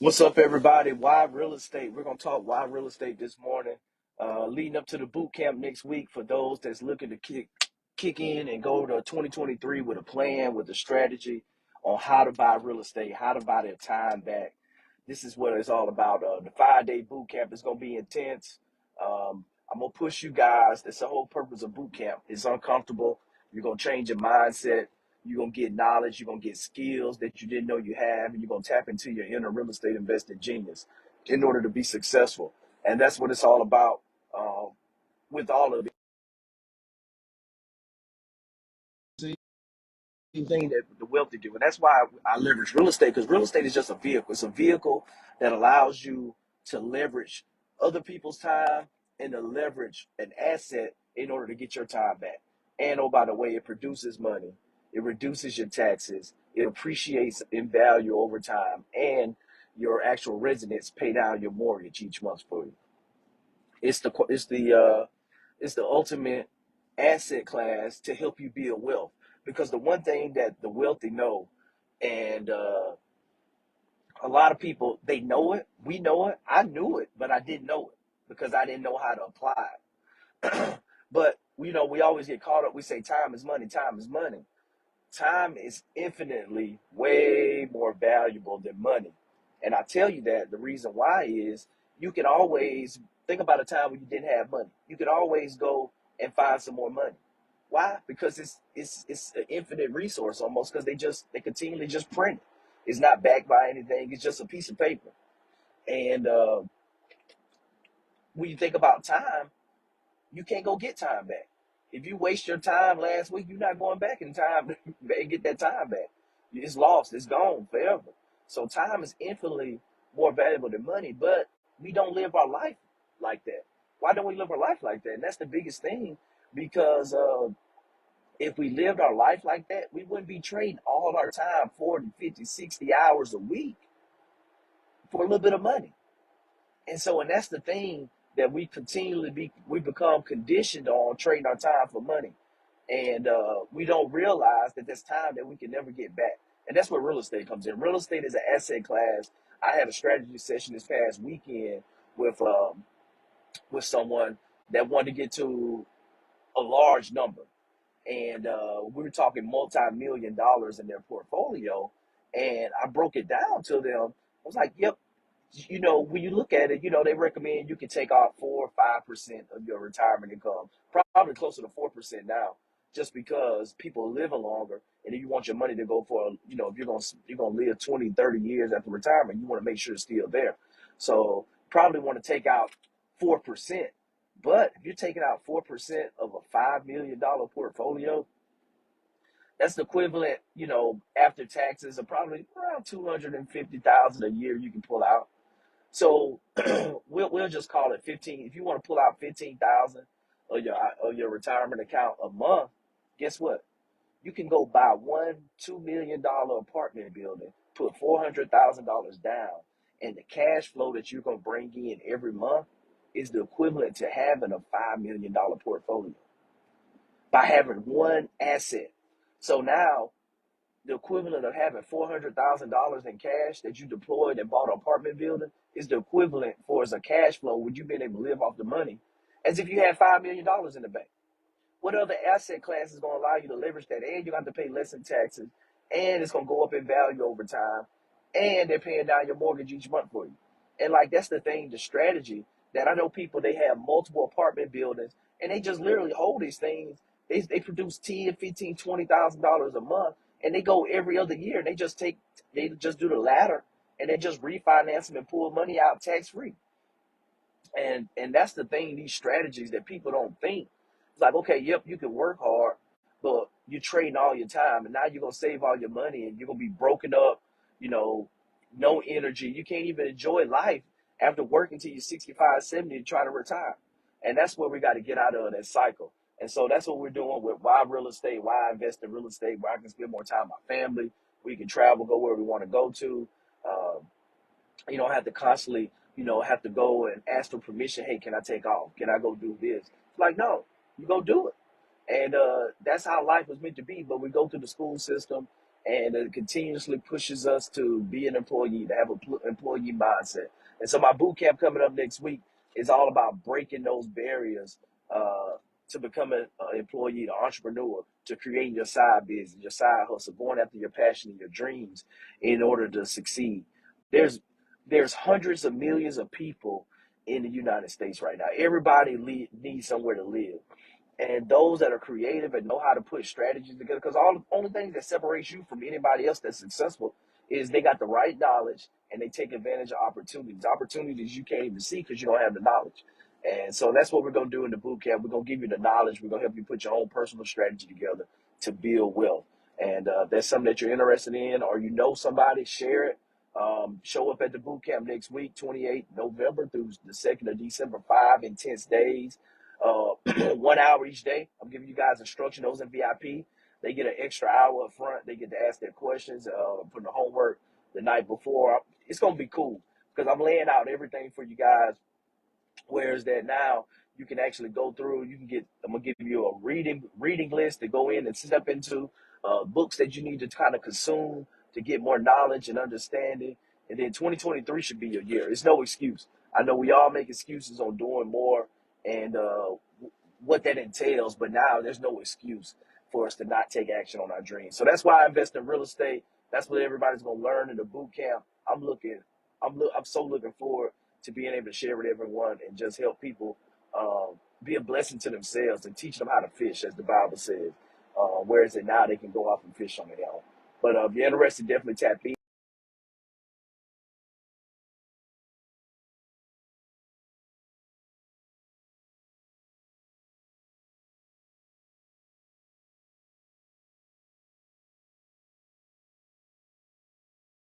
What's up, everybody? Why real estate? We're gonna talk why real estate this morning, leading up to the boot camp next week for those that's looking to kick in and go to 2023 with a plan, with a strategy on how to buy real estate, how to buy their time back. This is what it's all about. The 5-day boot camp is gonna be intense. I'm gonna push you guys. That's the whole purpose of boot camp. It's uncomfortable. You're gonna change your mindset. You're gonna get knowledge, you're gonna get skills that you didn't know you have, and you're gonna tap into your inner real estate investing genius in order to be successful. And that's what it's all about with all of it. Same thing that the wealthy do. And that's why I leverage real estate, because real estate is just a vehicle. It's a vehicle that allows you to leverage other people's time and to leverage an asset in order to get your time back. And oh, by the way, it produces money, it reduces your taxes, it appreciates in value over time, and your actual residents pay down your mortgage each month for you. It's the ultimate asset class to help you build wealth. Because the one thing that the wealthy know, and a lot of people, they know it, we know it, I knew it, but I didn't know it because I didn't know how to apply it. But we always get caught up. We say time is money, time is money. Time is infinitely way more valuable than money. And I tell you that the reason why is you can always think about a time when you didn't have money. You could always go and find some more money. Why? Because it's an infinite resource almost, because they continually just print it. It's not backed by anything. It's just a piece of paper. And when you think about time, you can't go get time back. If you waste your time last week, you're not going back in time and get that time back. It's lost. It's gone forever. So time is infinitely more valuable than money, but we don't live our life like that. Why don't we live our life like that? And that's the biggest thing, because if we lived our life like that, we wouldn't be trading all our time, 40, 50, 60 hours a week for a little bit of money. And that's the thing that we become conditioned on trading our time for money. And we don't realize that there's time that we can never get back. And that's where real estate comes in. Real estate is an asset class. I had a strategy session this past weekend with with someone that wanted to get to a large number, and we were talking multi-million dollars in their portfolio. And I broke it down to them. I was like, "Yep, when you look at it, they recommend you can take out 4 or 5% of your retirement income, probably closer to 4% now, just because people are living longer. And if you want your money to go for, if you're gonna live 20, 30 years after retirement, you want to make sure it's still there. So probably want to take out 4%. But if you're taking out 4% of a $5 million portfolio, that's the equivalent, after taxes of probably around 250,000 a year you can pull out. So we'll just call it 15. If you want to pull out 15,000 of your retirement account a month, guess what? You can go buy one $2 million apartment building, put $400,000 down, and the cash flow that you're gonna bring in every month is the equivalent to having a $5 million portfolio by having one asset. So now the equivalent of having $400,000 in cash that you deployed and bought an apartment building is the equivalent for as a cash flow when you've been able to live off the money as if you had $5 million in the bank. What other asset class is going to allow you to leverage that? And you have to pay less in taxes, and it's going to go up in value over time, and they're paying down your mortgage each month for you. And like that's the thing, the strategy that I know people, they have multiple apartment buildings, and they just literally hold these things. They produce 10, 15, $20,000 a month, and they go every other year. And they just do the ladder, and they just refinance them and pull money out tax free. And that's the thing, these strategies that people don't think. It's like, okay, yep, you can work hard, but you're trading all your time, and now you're gonna save all your money, and you're gonna be broken up, you know, no energy. You can't even enjoy life after working till you're 65, 70 and trying to retire. And that's where we got to get out of that cycle. And so that's what we're doing with why real estate, why I invest in real estate, where I can spend more time with my family. We can travel, go where we want to go to. Um, you don't have to constantly, have to go and ask for permission. Hey, can I take off? Can I go do this? It's like, no, you go do it. And that's how life was meant to be. But we go through the school system, and it continuously pushes us to be an employee, to have an employee mindset. And so my boot camp coming up next week is all about breaking those barriers uh, to becoming an employee, an entrepreneur, to creating your side business, your side hustle, going after your passion and your dreams in order to succeed. There's there's hundreds of millions of people in the United States right now. Everybody needs somewhere to live, and those that are creative and know how to put strategies together, because all the only thing that separates you from anybody else that's successful is they got the right knowledge and they take advantage of opportunities you can't even see because you don't have the knowledge. And so that's what we're going to do in the boot camp. We're going to give you the knowledge. We're going to help you put your own personal strategy together to build wealth. And that's something that you're interested in, or you know somebody, share it. Show up at the boot camp next week, 28th November through the 2nd of December, 5 intense days, 1 hour each day. I'm giving you guys instruction. Those in VIP, they get an extra hour up front. They get to ask their questions, put the homework the night before. It's going to be cool because I'm laying out everything for you guys. Whereas that now you can actually go through, you can get, I'm gonna give you a reading list to go in and step into, books that you need to kind of consume to get more knowledge and understanding. And then 2023 should be your year. It's no excuse. I know we all make excuses on doing more and what that entails, but now there's no excuse for us to not take action on our dreams. So that's why I invest in real estate. That's what everybody's gonna learn in the boot camp. I'm so looking forward to being able to share with everyone and just help people be a blessing to themselves and teach them how to fish, as the Bible says. Whereas now they can go off and fish on their own. But if you're interested, definitely tap in.